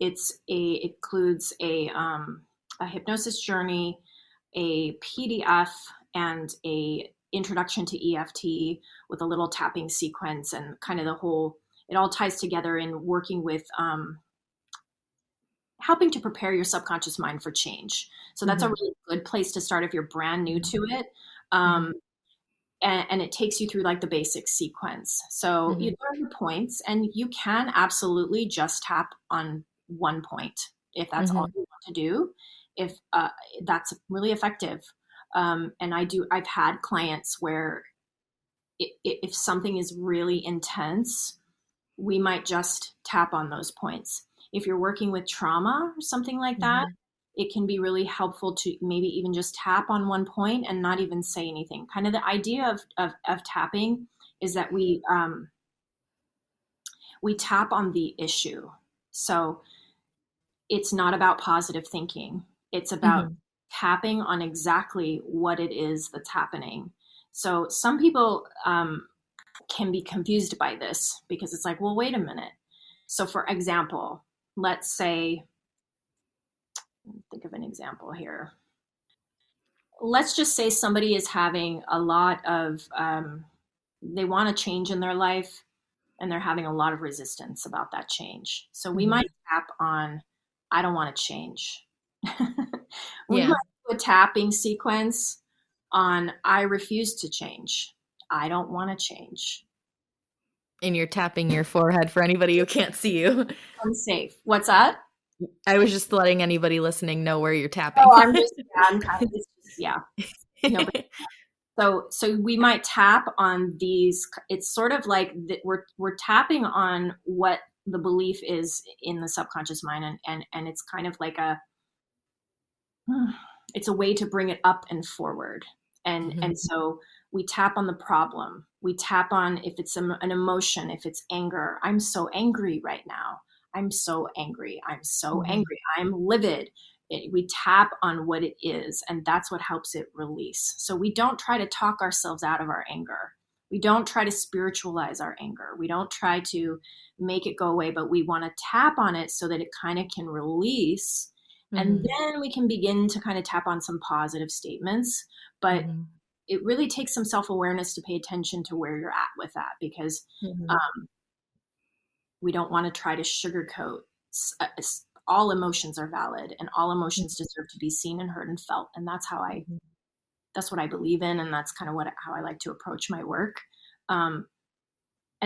It includes a hypnosis journey, a PDF, and a introduction to EFT with a little tapping sequence, and kind of it all ties together in working with helping to prepare your subconscious mind for change. So that's a really good place to start if you're brand new to it. And it takes you through like the basic sequence. So you learn the points, and you can absolutely just tap on one point if that's all you want to do. If that's really effective. And I've had clients where if something is really intense, we might just tap on those points. If you're working with trauma or something like that, it can be really helpful to maybe even just tap on one point and not even say anything. Kind of the idea of tapping is that we tap on the issue. So it's not about positive thinking. It's about tapping on exactly what it is that's happening. So some people can be confused by this because it's like, well, wait a minute. So for example, let's say, think of an example here. Let's just say somebody is having a lot of, they want a change in their life, and they're having a lot of resistance about that change. So we might tap on, I don't want to change. We might do a tapping sequence on, I refuse to change. I don't want to change. And you're tapping your forehead for anybody who can't see you. Unsafe. What's that? I was just letting anybody listening know where you're tapping. Oh, I'm kind of, yeah. No, so we might tap on these. It's sort of like we're tapping on what the belief is in the subconscious mind, and it's kind of like it's a way to bring it up and forward. And so we tap on the problem. We tap on if it's an emotion, if it's anger. I'm so angry right now. I'm so angry. I'm so angry. I'm livid. We tap on what it is, and that's what helps it release. So we don't try to talk ourselves out of our anger. We don't try to spiritualize our anger. We don't try to make it go away, but we want to tap on it so that it kind of can release. And then we can begin to kind of tap on some positive statements. But it really takes some self-awareness to pay attention to where you're at with that, because we don't want to try to sugarcoat. All emotions are valid, and all emotions deserve to be seen and heard and felt. And that's that's what I believe in. And that's kind of how I like to approach my work. And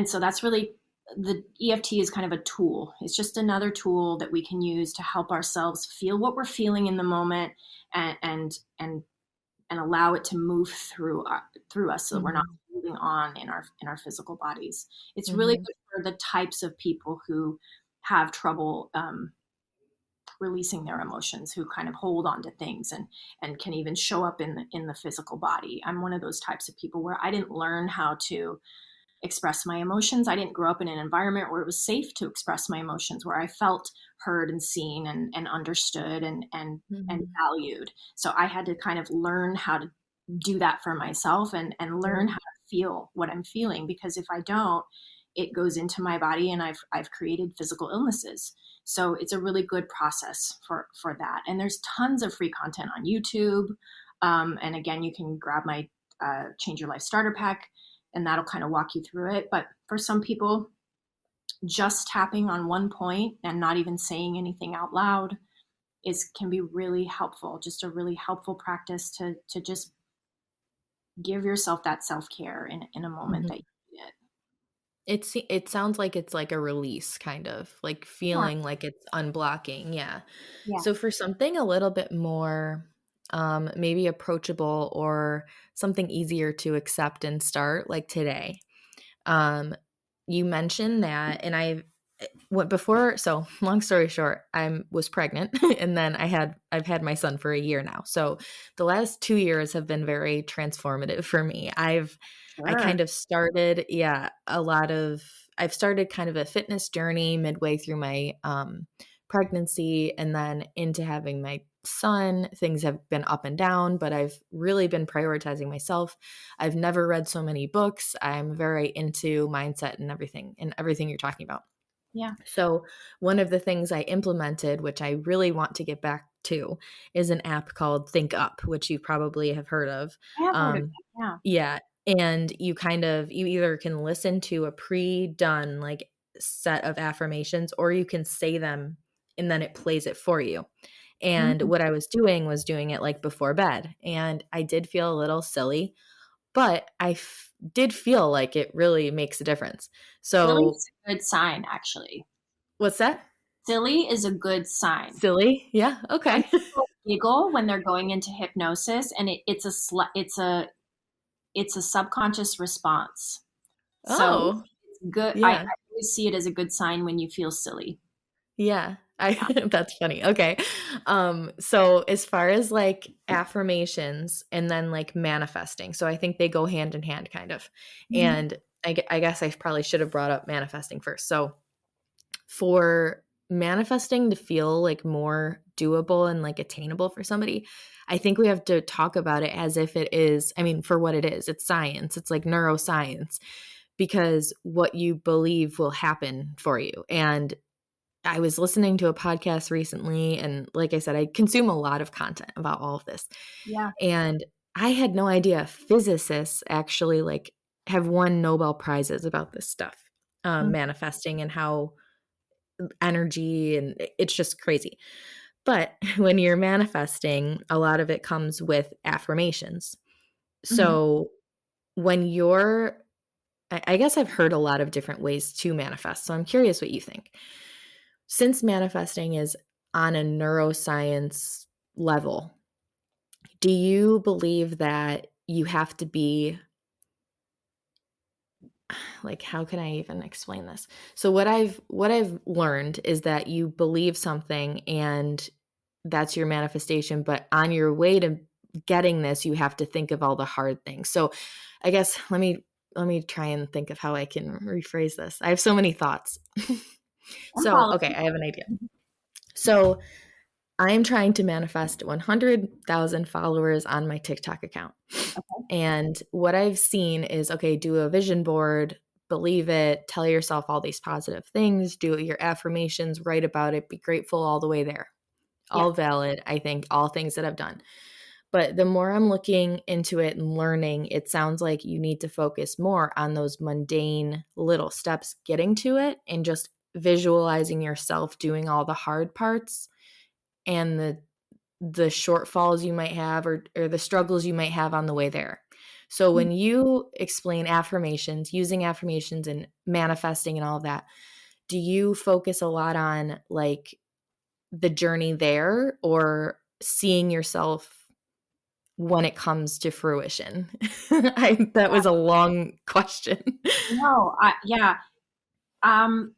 so that's really, the EFT is kind of a tool. It's just another tool that we can use to help ourselves feel what we're feeling in the moment, and allow it to move through us, so that we're not moving on in our physical bodies. It's really good for the types of people who have trouble releasing their emotions, who kind of hold on to things and can even show up in the physical body. I'm one of those types of people where I didn't learn how to express my emotions. I didn't grow up in an environment where it was safe to express my emotions, where I felt heard and seen and understood and valued. So I had to kind of learn how to do that for myself and learn how to feel what I'm feeling, because if I don't, it goes into my body, and I've created physical illnesses. So it's a really good process for that. And there's tons of free content on YouTube. And again, you can grab my Change Your Life Starter Pack, and that'll kind of walk you through it. But for some people, just tapping on one point and not even saying anything out loud can be really helpful. Just a really helpful practice to just give yourself that self-care in a moment that you need it. It sounds like it's like a release, kind of like feeling like it's unblocking. Yeah. So for something a little bit more maybe approachable or something easier to accept and start, like today, you mentioned that, and I went before. So long story short, I was pregnant and then I've had my son for a year now. So the last 2 years have been very transformative for me. I kind of started, I've started kind of a fitness journey midway through my pregnancy, and then into having my son. Things have been up and down, but I've really been prioritizing myself. I've never read so many books. I'm very into mindset and everything you're talking about. Yeah. So one of the things I implemented, which I really want to get back to, is an app called Think Up, which you probably have heard of. I have heard of Um, that. Yeah. yeah, and you either can listen to a pre-done like set of affirmations, or you can say them and then it plays it for you. And Mm. what I was doing it like before bed, and I did feel a little silly, but did feel like it really makes a difference. Silly So is a good sign, actually. what's that? Silly is a good sign. Silly? Yeah, Some okay. people giggle when they're going into hypnosis, and it's a subconscious response. So Oh, it's good. I yeah. always see it as a good sign when you feel silly. Yeah. I Yeah. That's funny. Okay. So as far as like affirmations and then like manifesting, so I think they go hand in hand kind of. Mhm. And I guess I probably should have brought up manifesting first. So for manifesting to feel like more doable and like attainable for somebody, I think we have to talk about it as if it is, I mean, for what it is. It's science. It's like neuroscience, because what you believe will happen for you. And I was listening to a podcast recently, and like I said, I consume a lot of content about all of this. Yeah. And I had no idea physicists actually like have won Nobel prizes about this stuff, Mm. manifesting and how energy, and it's just crazy. But when you're manifesting, a lot of it comes with affirmations. Mhm. So when you're, I guess I've heard a lot of different ways to manifest. So I'm curious what you think. Since manifesting is on a neuroscience level, do you believe that you have to be like, how can I even explain this? So what I've learned is that you believe something and that's your manifestation, but on your way to getting this, you have to think of all the hard things. So I guess let me try and think of how I can rephrase this. I have so many thoughts. I'm So, following. okay, I have an idea. So I am trying to manifest 100,000 followers on my TikTok account. Okay. And what I've seen is, okay, do a vision board, believe it, tell yourself all these positive things, do your affirmations, write about it, be grateful, all the way there. Yeah. All valid, I think, all things that I've done. But the more I'm looking into it and learning, it sounds like you need to focus more on those mundane little steps getting to it, and just visualizing yourself doing all the hard parts and the shortfalls you might have, or the struggles you might have on the way there. So Mm. when you explain affirmations, using affirmations and manifesting and all of that, do you focus a lot on like the journey there, or seeing yourself when it comes to fruition? That was a long question. No, yeah. Um,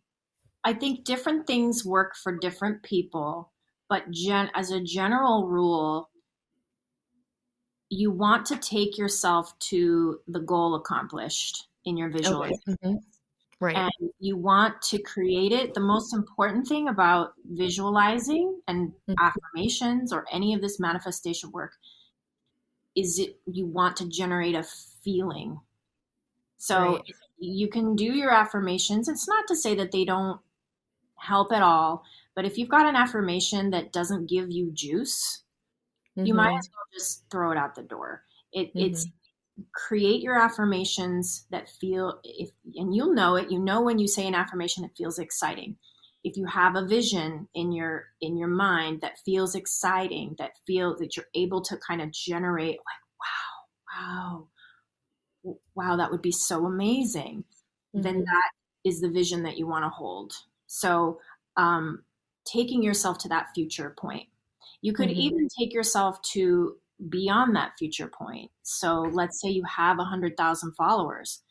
I think different things work for different people, but as a general rule, you want to take yourself to the goal accomplished in your Okay. visualization. Right. And you want to create it. The most important thing about visualizing and Mhm. affirmations or any of this manifestation work is you want to generate a feeling. So Right. you can do your affirmations. It's not to say that they don't help at all, but if you've got an affirmation that doesn't give you juice, you might Mhm. as well just throw it out the door. It's Mhm. create your affirmations that feel, if and you'll know it, you know when you say an affirmation it feels exciting. If you have a vision in your mind that feels exciting, that you're able to kind of generate like wow, that would be so amazing, then Mhm. that is the vision that you want to hold. So um, taking yourself to that future point. You could Mhm. even take yourself to beyond that future point. So let's say you have 100,000 followers.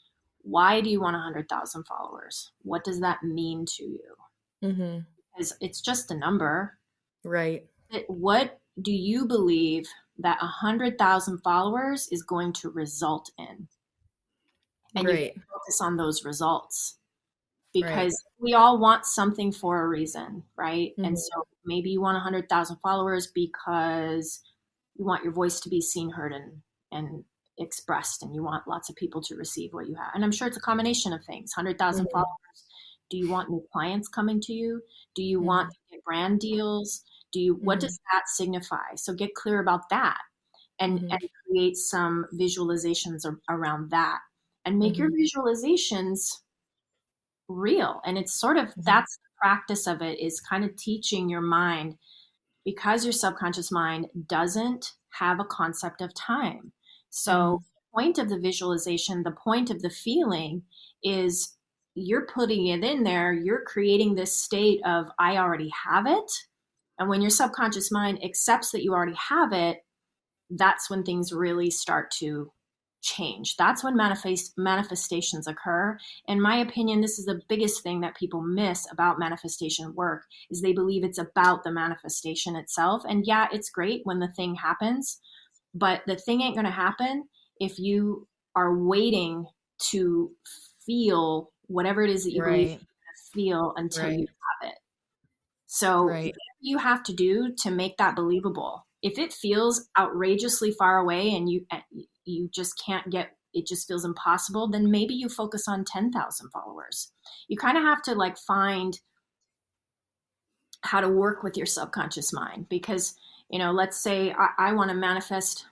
Why do you want 100,000 followers? What does that mean to you? Mhm. Because it's just a number. Right. What do you believe that 100,000 followers is going to result in? And you can Right. focus on those results, Right. because we all want something for a reason, right? And Mhm. so maybe you want 100,000 followers because you want your voice to be seen, heard, and expressed, and you want lots of people to receive what you have. And I'm sure it's a combination of things. 100,000 Mhm. followers Do you want new clients coming to you? Do you want Mhm. to get brand deals? What Mhm. does that signify? So get clear about that, and Mhm. create some visualizations around that, and make your Mhm. visualizations real. And it's sort of, Mhm. that's the practice of it, is kind of teaching your mind, because your subconscious mind doesn't have a concept of time. So Mhm. the point of the visualization, the point of the feeling, is you're putting it in there, you're creating this state of, I already have it. And when your subconscious mind accepts that you already have it, that's when things really start to change. That's when manifestations occur. In my opinion, this is the biggest thing that people miss about manifestation work, is they believe it's about the manifestation itself. And yeah, it's great when the thing happens, but the thing ain't going to happen if you are waiting to feel whatever it is that you believe Right. you're going to feel until you Right. have it. So Right. whatever you have to do to make that believable, if it feels outrageously far away and you just can't get, it just feels impossible, then maybe you focus on 10,000 followers. You kind of have to like find how to work with your subconscious mind, because let's say I want to manifest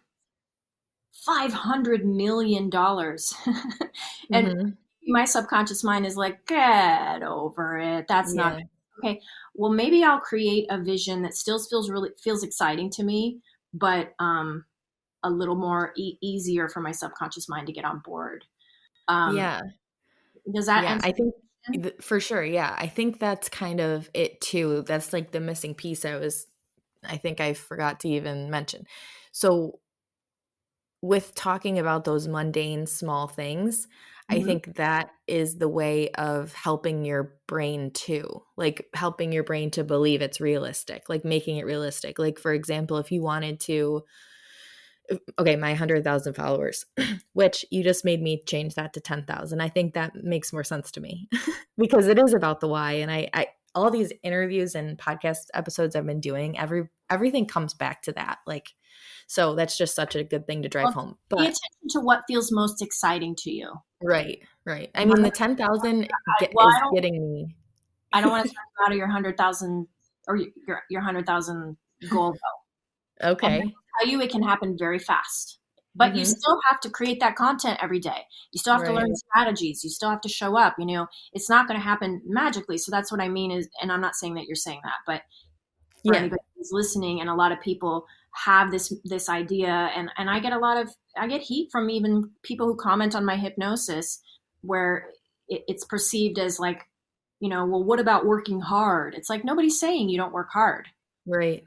$500 million, and Mhm. my subconscious mind is like, get over it, that's not Yeah. okay. Well, maybe I'll create a vision that still feels exciting to me, but a little more easier for my subconscious mind to get on board. um Yeah. does that Yeah, answer I the think question? for sure, yeah. I think that's kind of it too. That's like the missing piece I think I forgot to even mention. So with talking about those mundane small things, I Hmm. think that is the way of helping your brain too. Like helping your brain to believe it's realistic, like making it realistic. Like for example, if you wanted to okay, my 100,000 followers, which you just made me change that to 10,000. I think that makes more sense to me because it is about the why. And all these interviews and podcast episodes I've been doing, everything comes back to that. Like, so that's just such a good thing to drive Well, home. pay But attention to what feels most exciting to you. right, right. I mean, Remember, the 10,000 well, is getting me. I don't want to talk you out of your 100,000 or your 100,000 goal. And I Okay. will tell you, it can happen very fast. But you Mm-hmm. still have to create that content every day. You still have to Right. learn strategies. You still have to show up. It's not going to happen magically. So that's what I mean is, and I'm not saying that you're saying that, but for Yeah. anybody who's listening, and a lot of people have this idea, and I get heat from even people who comment on my hypnosis, where it's perceived as like, well, what about working hard? It's like, nobody's saying you don't work hard. Right.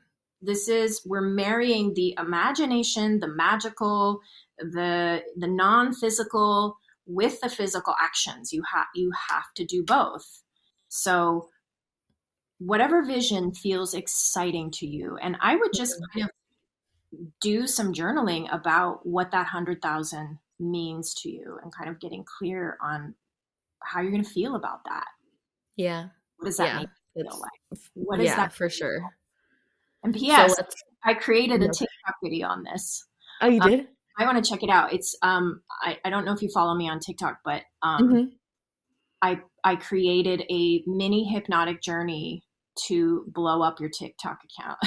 We're marrying the imagination, the magical, the non-physical with the physical actions. You have to do both. So whatever vision feels exciting to you, and I would just Mhm. kind of do some journaling about what that 100,000 means to you, and kind of getting clear on how you're going to feel about that. Yeah. What does that Yeah. make you feel That's like? What is yeah, that? for sure. And So PS, let's I created a no. TikTok video on this. Oh, you Um, did? I want to check it out. It's I don't know if you follow me on TikTok, but Mhm. I created a mini hypnotic journey to blow up your TikTok account.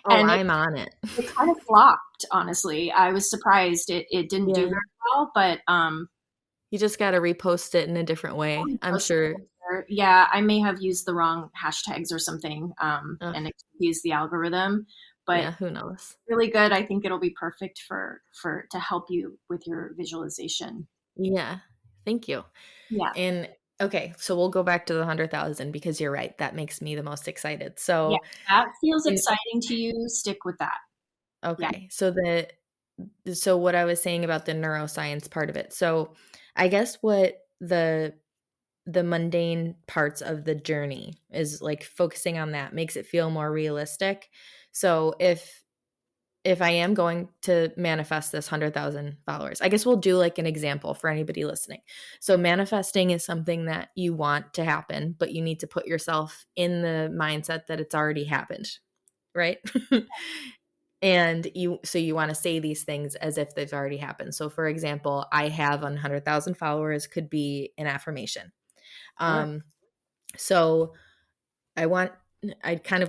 Oh, And I'm on it. it kind of flopped, honestly. I was surprised it didn't do Yeah. very well, but You just gotta repost it in a different I'll way, I'm repost sure. it later. Yeah, I may have used the wrong hashtags or something, Ugh, and it confused the algorithm, but yeah, who knows? really good. I think it'll be perfect for to help you with your visualization. Yeah. Thank you. Yeah. And okay, so we'll go back to the 100,000 because you're right, that makes me the most excited. Yeah. So, That feels in exciting to you, stick with that. Yeah. okay, so what I was saying about the neuroscience part of it. So, I guess what the mundane parts of the journey is like focusing on that makes it feel more realistic. So if I am going to manifest this 100,000 followers, I guess we'll do like an example for anybody listening. So manifesting is something that you want to happen, but you need to put yourself in the mindset that it's already happened, right? So you want to say these things as if they've already happened. So for example, I have 100,000 followers could be an affirmation. Sure. Um So I kind of